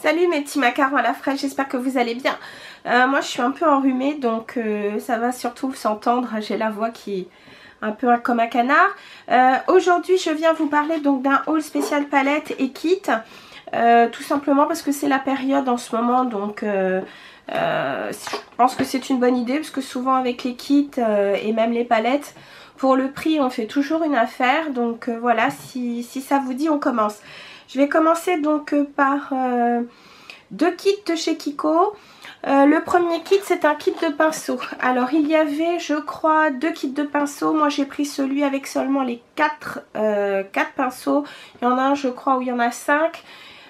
Salut mes petits macarons à la fraîche, j'espère que vous allez bien. Moi je suis un peu enrhumée donc ça va surtout s'entendre, j'ai la voix qui est un peu comme un canard. Aujourd'hui je viens vous parler donc d'un haul spécial palette et kit, tout simplement parce que c'est la période en ce moment donc je pense que c'est une bonne idée parce que souvent avec les kits et même les palettes, pour le prix on fait toujours une affaire, donc voilà, si ça vous dit on commence. Je vais commencer donc par deux kits de chez Kiko. Le premier kit c'est un kit de pinceaux. Alors il y avait je crois deux kits de pinceaux. Moi j'ai pris celui avec seulement les 4 pinceaux. Il y en a un je crois où il y en a 5.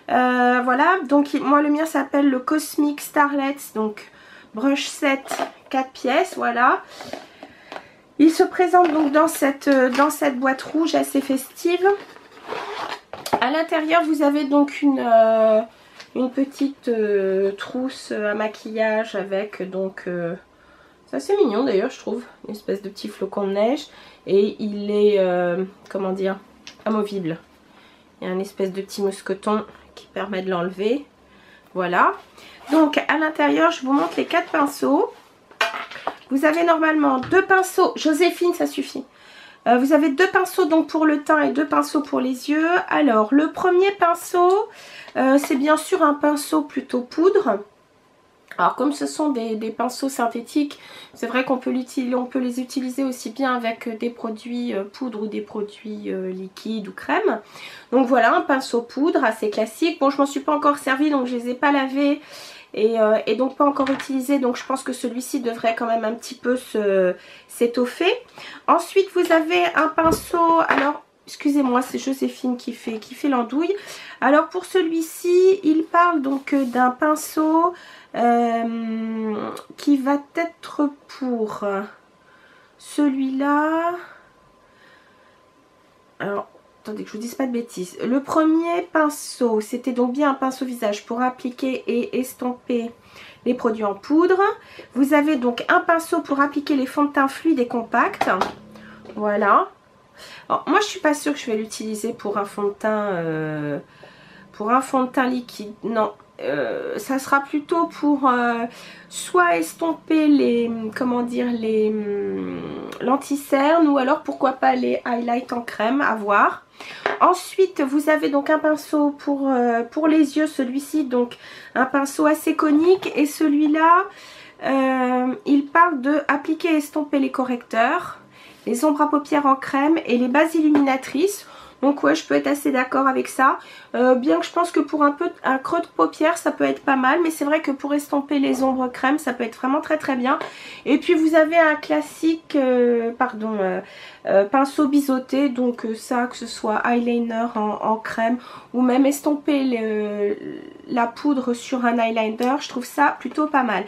Voilà, donc moi le mien s'appelle le Cosmic Starlets. Donc brush set 4 pièces, voilà. Il se présente donc dans cette boîte rouge assez festive. À l'intérieur vous avez donc une petite trousse à maquillage avec donc c'est assez mignon d'ailleurs je trouve, une espèce de petit flocon de neige, et il est comment dire, amovible. Il y a une espèce de petit mousqueton qui permet de l'enlever. Voilà, donc à l'intérieur je vous montre les 4 pinceaux. Vous avez normalement 2 pinceaux, Joséphine ça suffit. Vous avez 2 pinceaux donc pour le teint et 2 pinceaux pour les yeux. Alors le premier pinceau c'est bien sûr un pinceau plutôt poudre. Alors comme ce sont des pinceaux synthétiques, c'est vrai qu'on peut les utiliser aussi bien avec des produits poudre ou des produits liquides ou crème. Donc voilà, un pinceau poudre assez classique. Bon, je m'en suis pas encore servi donc je les ai pas lavés et donc pas encore utilisés, donc je pense que celui-ci devrait quand même un petit peu s'étoffer. Ensuite vous avez un pinceau, alors excusez-moi c'est Joséphine qui fait l'andouille. Alors pour celui-ci il parle donc d'un pinceau qui va être pour celui-là. Alors attendez que je vous dise pas de bêtises. Le premier pinceau c'était donc bien un pinceau visage pour appliquer et estomper les produits en poudre. Vous avez donc un pinceau pour appliquer les fonds de teint fluides et compacts. Voilà. Alors, moi je suis pas sûre que je vais l'utiliser pour un fond de teint liquide. Non, ça sera plutôt pour soit estomper les, comment dire, les l'anti-cerne, ou alors pourquoi pas les highlights en crème, à voir. Ensuite vous avez donc un pinceau pour les yeux, celui-ci donc un pinceau assez conique, et celui-là il parle de appliquer et estomper les correcteurs, les ombres à paupières en crème et les bases illuminatrices. Donc ouais, je peux être assez d'accord avec ça. Bien que je pense que pour un creux de paupière ça peut être pas mal, mais c'est vrai que pour estomper les ombres crème ça peut être vraiment très très bien. Et puis vous avez un classique pinceau biseauté, donc ça, que ce soit eyeliner en crème ou même estomper la poudre sur un eyeliner, je trouve ça plutôt pas mal.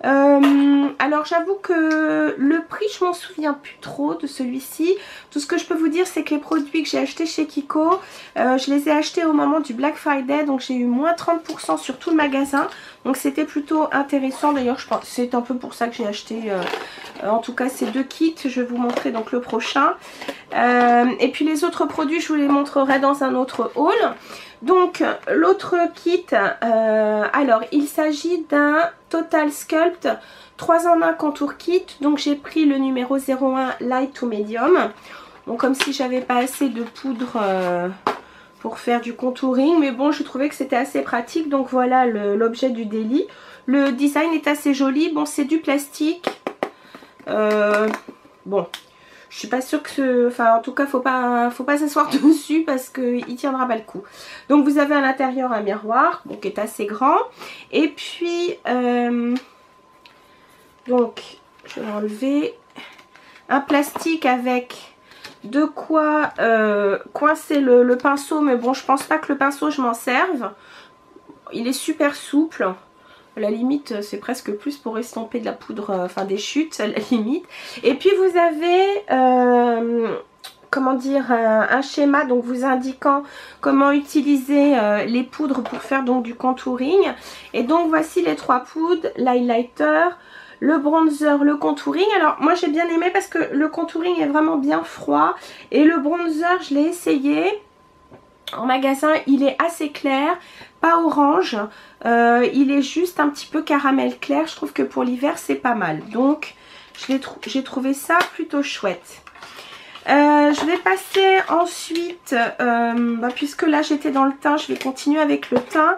Alors j'avoue que le prix je m'en souviens plus trop de celui-ci. Tout ce que je peux vous dire c'est que les produits que j'ai achetés chez Kiko, je les ai achetés au moment du Black Friday, donc j'ai eu moins 30% sur tout le magasin, donc c'était plutôt intéressant. D'ailleurs je pense c'est un peu pour ça que j'ai acheté en tout cas ces deux kits. Je vais vous montrer donc le prochain et puis les autres produits je vous les montrerai dans un autre haul. Donc l'autre kit, alors il s'agit d'un Total Sculpt 3 en 1 contour kit. Donc j'ai pris le numéro 01 light to medium. Bon, comme si j'avais pas assez de poudre pour faire du contouring, mais bon je trouvais que c'était assez pratique, donc voilà l'objet du délit. Le design est assez joli. Bon, c'est du plastique, bon je suis pas sûre que enfin en tout cas faut pas s'asseoir dessus parce qu'il tiendra pas le coup. Donc vous avez à l'intérieur un miroir donc qui est assez grand, et puis donc je vais enlever un plastique avec de quoi coincer le pinceau, mais bon je pense pas que le pinceau je m'en serve. Il est super souple. À la limite c'est presque plus pour estomper de la poudre, enfin des chutes à la limite. Et puis vous avez comment dire, un schéma donc vous indiquant comment utiliser les poudres pour faire donc du contouring. Et donc voici les 3 poudres, l'highlighter, le bronzer, le contouring. Alors moi j'ai bien aimé parce que le contouring est vraiment bien froid, et le bronzer je l'ai essayé. En magasin, il est assez clair, pas orange, il est juste un petit peu caramel clair. Je trouve que pour l'hiver, c'est pas mal. Donc, j'ai trouvé ça plutôt chouette. Je vais passer ensuite, puisque là j'étais dans le teint, je vais continuer avec le teint.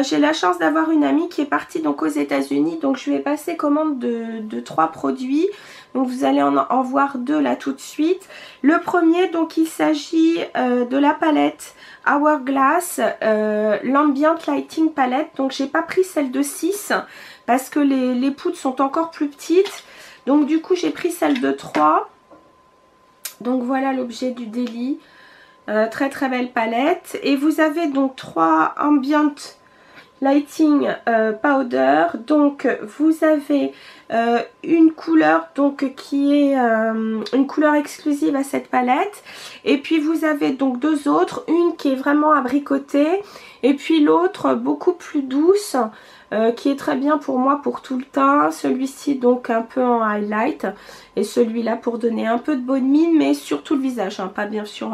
J'ai la chance d'avoir une amie qui est partie donc aux États-Unis, donc je vais passer commande de 3 produits. Donc vous allez en voir 2 là tout de suite. Le premier, donc il s'agit de la palette Hourglass l'Ambient Lighting Palette. Donc j'ai pas pris celle de 6 parce que les poudres sont encore plus petites. Donc du coup j'ai pris celle de 3. Donc voilà l'objet du délit. Très très belle palette. Et vous avez donc 3 Ambient Lighting Powder. Donc vous avez une couleur donc qui est une couleur exclusive à cette palette. Et puis vous avez donc 2 autres. Une qui est vraiment abricotée. Et puis l'autre beaucoup plus douce. Qui est très bien pour moi pour tout le teint. Celui-ci donc un peu en highlight et celui-là pour donner un peu de bonne mine, mais surtout le visage, hein, pas bien sûr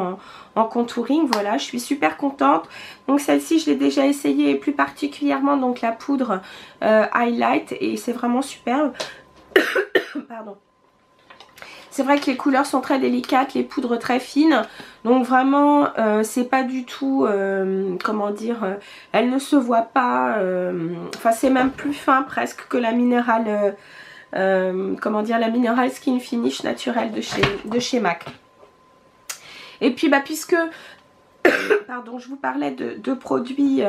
en contouring. Voilà, je suis super contente. Donc celle-ci je l'ai déjà essayée et plus particulièrement donc la poudre highlight et c'est vraiment superbe. Pardon. C'est vrai que les couleurs sont très délicates, les poudres très fines. Donc vraiment, c'est pas du tout, comment dire, elle ne se voit pas. Enfin, c'est même plus fin presque que la minérale, comment dire, la minérale Skin Finish naturelle de chez MAC. Et puis, puisque, pardon, je vous parlais de produits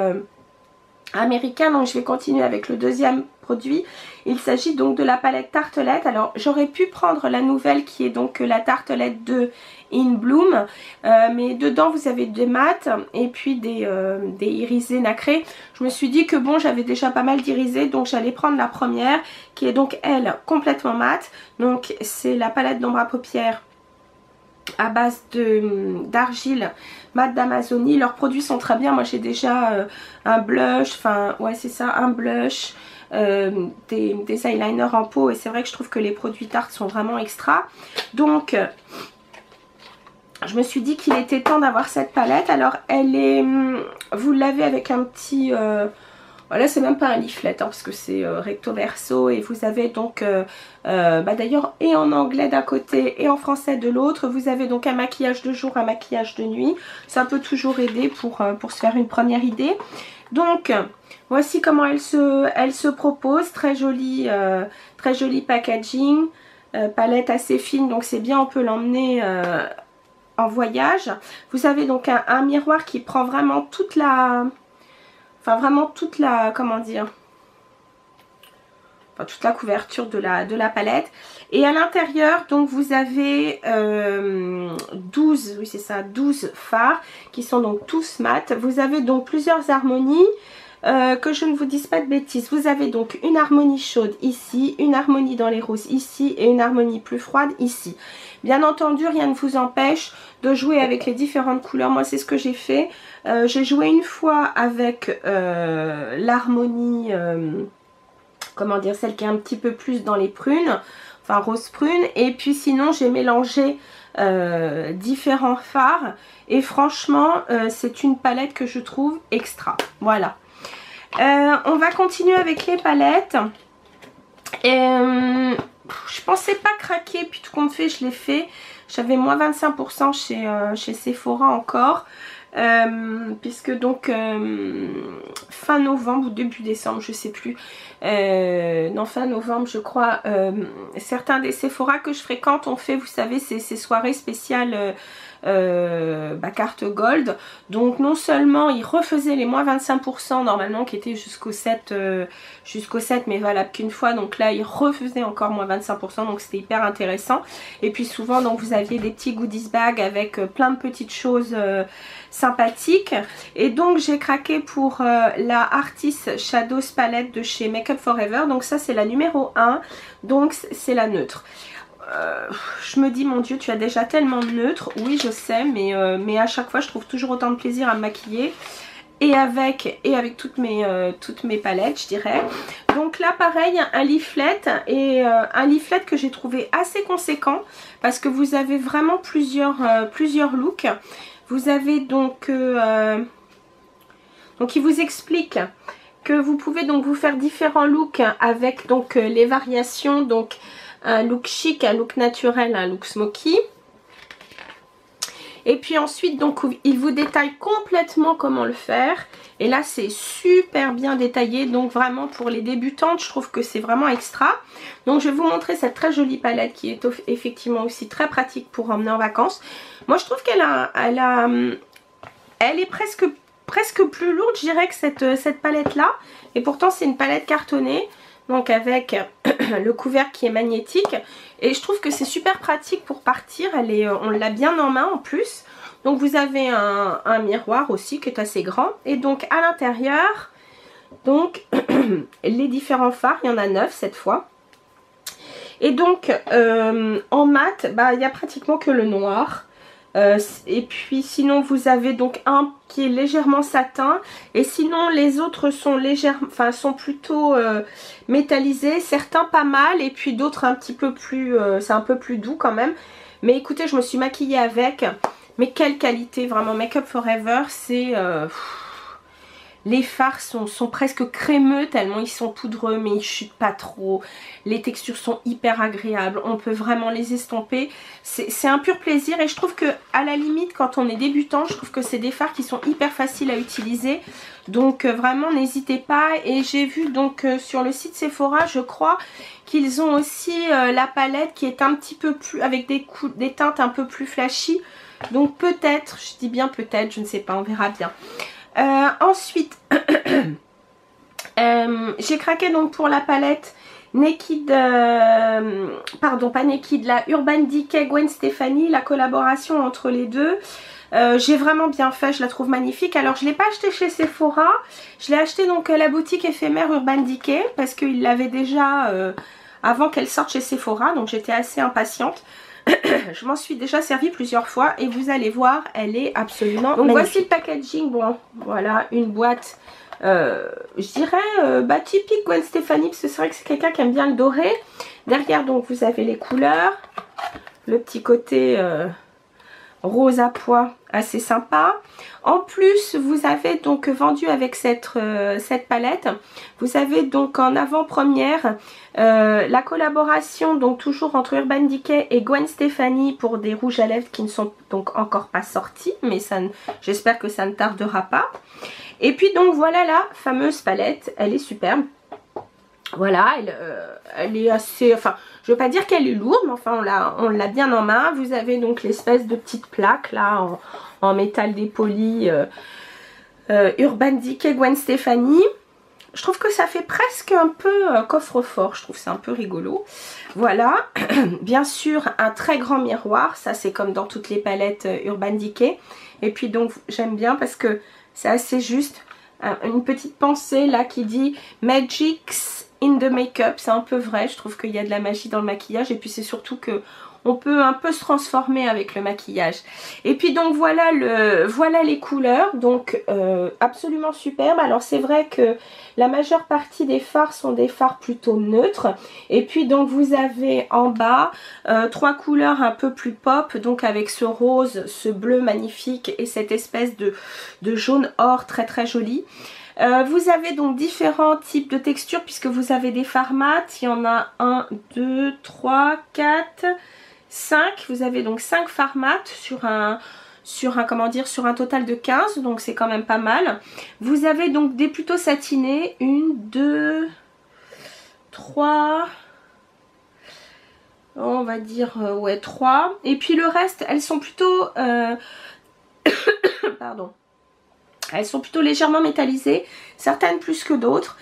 américain, donc je vais continuer avec le deuxième produit. Il s'agit donc de la palette Tartelette. Alors j'aurais pu prendre la nouvelle qui est donc la Tartelette de In Bloom, mais dedans vous avez des mats et puis des irisés nacrés. Je me suis dit que bon, j'avais déjà pas mal d'irisés, donc j'allais prendre la première qui est donc elle complètement mate. Donc c'est la palette d'ombre à paupières à base d'argile mat d'Amazonie. Leurs produits sont très bien. Moi j'ai déjà un blush, enfin ouais c'est ça, un blush, des eyeliners en peau, et c'est vrai que je trouve que les produits Tarte sont vraiment extra. Donc je me suis dit qu'il était temps d'avoir cette palette. Alors elle est, vous l'avez avec un petit voilà, c'est même pas un leaflet hein, parce que c'est recto verso, et vous avez donc d'ailleurs et en anglais d'un côté et en français de l'autre. Vous avez donc un maquillage de jour, un maquillage de nuit. Ça peut toujours aider pour se faire une première idée. Donc voici comment elle se propose. Très joli packaging, palette assez fine, donc c'est bien, on peut l'emmener en voyage. Vous avez donc un miroir qui prend vraiment toute la... Enfin vraiment toute la, comment dire, enfin toute la couverture de la palette. Et à l'intérieur donc vous avez 12, oui c'est ça, 12 fards qui sont donc tous mat. Vous avez donc plusieurs harmonies. Que je ne vous dise pas de bêtises, vous avez donc une harmonie chaude ici, une harmonie dans les roses ici et une harmonie plus froide ici. Bien entendu, rien ne vous empêche de jouer avec les différentes couleurs. Moi, c'est ce que j'ai fait. J'ai joué une fois avec l'harmonie, comment dire, celle qui est un petit peu plus dans les prunes, enfin rose prune. Et puis sinon, j'ai mélangé différents fards. Et franchement, c'est une palette que je trouve extra. Voilà. On va continuer avec les palettes. Je pensais pas craquer, puis tout compte fait je l'ai fait. J'avais moins 25% chez Sephora encore, puisque donc fin novembre ou début décembre, je sais plus, non fin novembre je crois, certains des Sephora que je fréquente ont fait, vous savez, ces soirées spéciales carte gold. Donc non seulement ils refaisaient les moins 25% normalement qui étaient jusqu'au 7 mais valable qu'une fois, donc là ils refaisaient encore moins 25%, donc c'était hyper intéressant. Et puis souvent donc vous aviez des petits goodies bags avec plein de petites choses sympathiques. Et donc j'ai craqué pour la Artist Shadows palette de chez Makeup Forever. Donc ça c'est la numéro 1, donc c'est la neutre. Je me dis mon dieu, tu as déjà tellement de neutre. Oui je sais, mais à chaque fois je trouve toujours autant de plaisir à me maquiller, et avec toutes mes palettes je dirais. Donc là pareil, un leaflet, et un leaflet que j'ai trouvé assez conséquent parce que vous avez vraiment plusieurs looks. Vous avez donc il vous explique que vous pouvez donc vous faire différents looks avec donc les variations, donc un look chic, un look naturel, un look smoky. Et puis ensuite, donc, il vous détaille complètement comment le faire. Et là, c'est super bien détaillé. Donc, vraiment, pour les débutantes, je trouve que c'est vraiment extra. Donc, je vais vous montrer cette très jolie palette qui est effectivement aussi très pratique pour emmener en vacances. Moi, je trouve elle est presque plus lourde, je dirais, que cette palette-là. Et pourtant, c'est une palette cartonnée. Donc avec le couvercle qui est magnétique. Et je trouve que c'est super pratique pour partir. On l'a bien en main en plus. Donc vous avez un miroir aussi qui est assez grand. Et donc à l'intérieur, donc les différents fards, il y en a 9 cette fois. Et donc en mat, il n'y a pratiquement que le noir. Et puis sinon vous avez donc un qui est légèrement satin, et sinon les autres sont sont plutôt métallisés, certains pas mal et puis d'autres un petit peu plus, c'est un peu plus doux quand même. Mais écoutez, je me suis maquillée avec, mais quelle qualité, vraiment Make Up For Ever, c'est les fards sont presque crémeux tellement ils sont poudreux, mais ils chutent pas trop. Les textures sont hyper agréables. On peut vraiment les estomper. C'est un pur plaisir. Et je trouve que à la limite, quand on est débutant, je trouve que c'est des fards qui sont hyper faciles à utiliser. Donc vraiment, n'hésitez pas. Et j'ai vu donc sur le site Sephora, je crois qu'ils ont aussi la palette qui est un petit peu plus, avec des teintes un peu plus flashy. Donc peut-être, je dis bien peut-être, je ne sais pas, on verra bien. Ensuite, j'ai craqué donc pour la palette Naked, pardon pas Naked, la Urban Decay Gwen Stefani, la collaboration entre les deux. J'ai vraiment bien fait, je la trouve magnifique. Alors je ne l'ai pas acheté chez Sephora, je l'ai acheté donc à la boutique éphémère Urban Decay parce qu'il l'avait déjà avant qu'elle sorte chez Sephora, donc j'étais assez impatiente. Je m'en suis déjà servi plusieurs fois et vous allez voir, elle est absolument magnifique. Voici le packaging. Bon, voilà une boîte, je dirais typique Gwen Stefani, parce que c'est vrai que c'est quelqu'un qui aime bien le doré. Derrière donc vous avez les couleurs, le petit côté rose à pois assez sympa. En plus vous avez donc vendu avec cette palette, vous avez donc en avant-première la collaboration donc toujours entre Urban Decay et Gwen Stefani pour des rouges à lèvres qui ne sont donc encore pas sortis, mais j'espère que ça ne tardera pas. Et puis donc voilà la fameuse palette, elle est superbe. Voilà, elle est assez, enfin je veux pas dire qu'elle est lourde, mais enfin on l'a bien en main. Vous avez donc l'espèce de petite plaque là en métal dépoli Urban Decay Gwen Stefani. Je trouve que ça fait presque un peu coffre-fort, je trouve c'est un peu rigolo. Voilà, bien sûr un très grand miroir, ça c'est comme dans toutes les palettes Urban Decay. Et puis donc j'aime bien parce que c'est assez juste, une petite pensée là qui dit Magics in the Makeup, c'est un peu vrai, je trouve qu'il y a de la magie dans le maquillage. Et puis c'est surtout que on peut un peu se transformer avec le maquillage. Et puis donc voilà les couleurs, donc absolument superbe. Alors c'est vrai que la majeure partie des fards sont des fards plutôt neutres. Et puis donc vous avez en bas 3 couleurs un peu plus pop, donc avec ce rose, ce bleu magnifique et cette espèce de jaune or très très joli. Vous avez donc différents types de textures puisque vous avez des fards mat, il y en a 1, 2, 3, 4, 5. Vous avez donc 5 fards mat sur un total de 15, donc c'est quand même pas mal. Vous avez donc des plutôt satinés, 1, 2, 3, on va dire ouais 3. Et puis le reste, elles sont plutôt pardon. Elles sont plutôt légèrement métallisées, certaines plus que d'autres.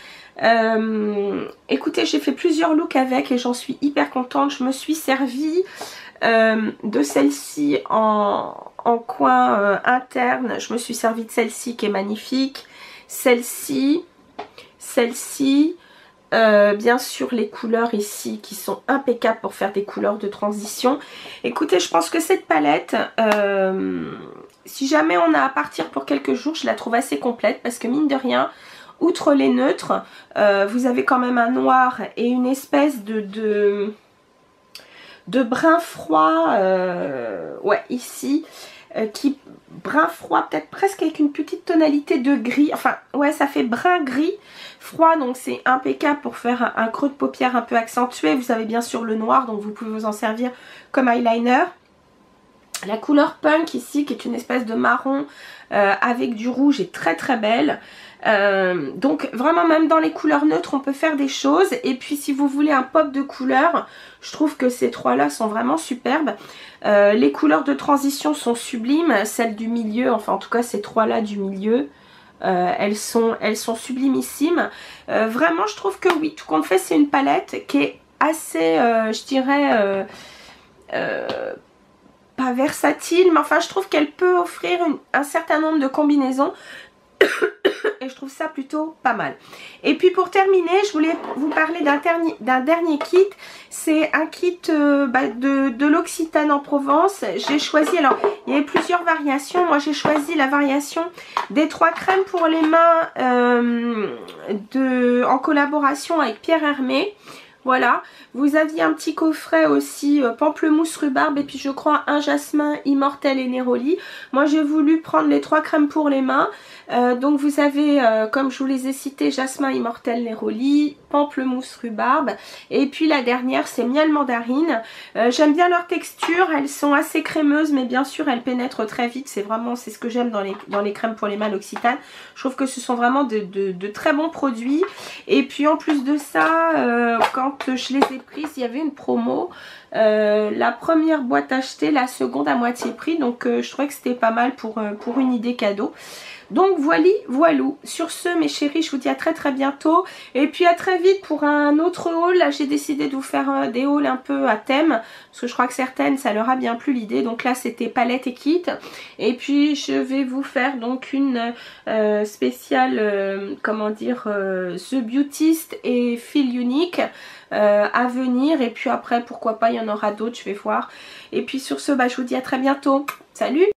Écoutez, j'ai fait plusieurs looks avec et j'en suis hyper contente. Je me suis servie de celle-ci en coin interne. Je me suis servie de celle-ci qui est magnifique. Celle-ci. Bien sûr les couleurs ici qui sont impeccables pour faire des couleurs de transition. Écoutez, je pense que cette palette, si jamais on a à partir pour quelques jours, je la trouve assez complète parce que mine de rien, outre les neutres, vous avez quand même un noir et une espèce de brun froid, ouais ici. qui brun froid, peut-être presque avec une petite tonalité de gris. Enfin, ouais, ça fait brun gris froid, donc c'est impeccable pour faire un creux de paupière un peu accentué. Vous avez bien sûr le noir, donc vous pouvez vous en servir comme eyeliner. La couleur Punk ici, qui est une espèce de marron avec du rouge, est très très belle. Donc vraiment, même dans les couleurs neutres, on peut faire des choses. Et puis si vous voulez un pop de couleurs, je trouve que ces trois-là sont vraiment superbes. Les couleurs de transition sont sublimes. Celles du milieu, enfin en tout cas ces trois-là du milieu, elles sont sublimissimes. Vraiment, je trouve que oui, tout compte fait, c'est une palette qui est assez, je dirais... pas versatile, mais enfin je trouve qu'elle peut offrir un certain nombre de combinaisons et je trouve ça plutôt pas mal. Et puis pour terminer, je voulais vous parler d'un dernier kit. C'est un kit de l'Occitane en Provence. J'ai choisi, alors il y avait plusieurs variations, moi j'ai choisi la variation des 3 crèmes pour les mains en collaboration avec Pierre Hermé. Voilà, vous aviez un petit coffret aussi pamplemousse, rhubarbe et puis je crois un jasmin, immortel et néroli. Moi j'ai voulu prendre les 3 crèmes pour les mains. Donc vous avez, comme je vous les ai cités, jasmin, immortel, néroli, pamplemousse, rhubarbe. Et puis la dernière c'est miel mandarine. J'aime bien leur texture, elles sont assez crémeuses mais bien sûr elles pénètrent très vite. C'est ce que j'aime dans les crèmes pour les mains l'Occitane. Je trouve que ce sont vraiment de très bons produits. Et puis en plus de ça, quand je les ai prises, il y avait une promo. La première boîte achetée, la seconde à moitié prix. Donc je trouvais que c'était pas mal pour une idée cadeau. Donc voilou. Sur ce mes chéris, je vous dis à très bientôt. Et puis à très vite pour un autre haul. Là j'ai décidé de vous faire des hauls un peu à thème. Parce que je crois que certaines ça leur a bien plu l'idée. Donc là c'était palette et kit. Et puis je vais vous faire donc une spéciale, comment dire, The Beautist et Feel Unique. À venir. Et puis après pourquoi pas il y en aura d'autres, je vais voir. Et puis sur ce je vous dis à très bientôt. Salut!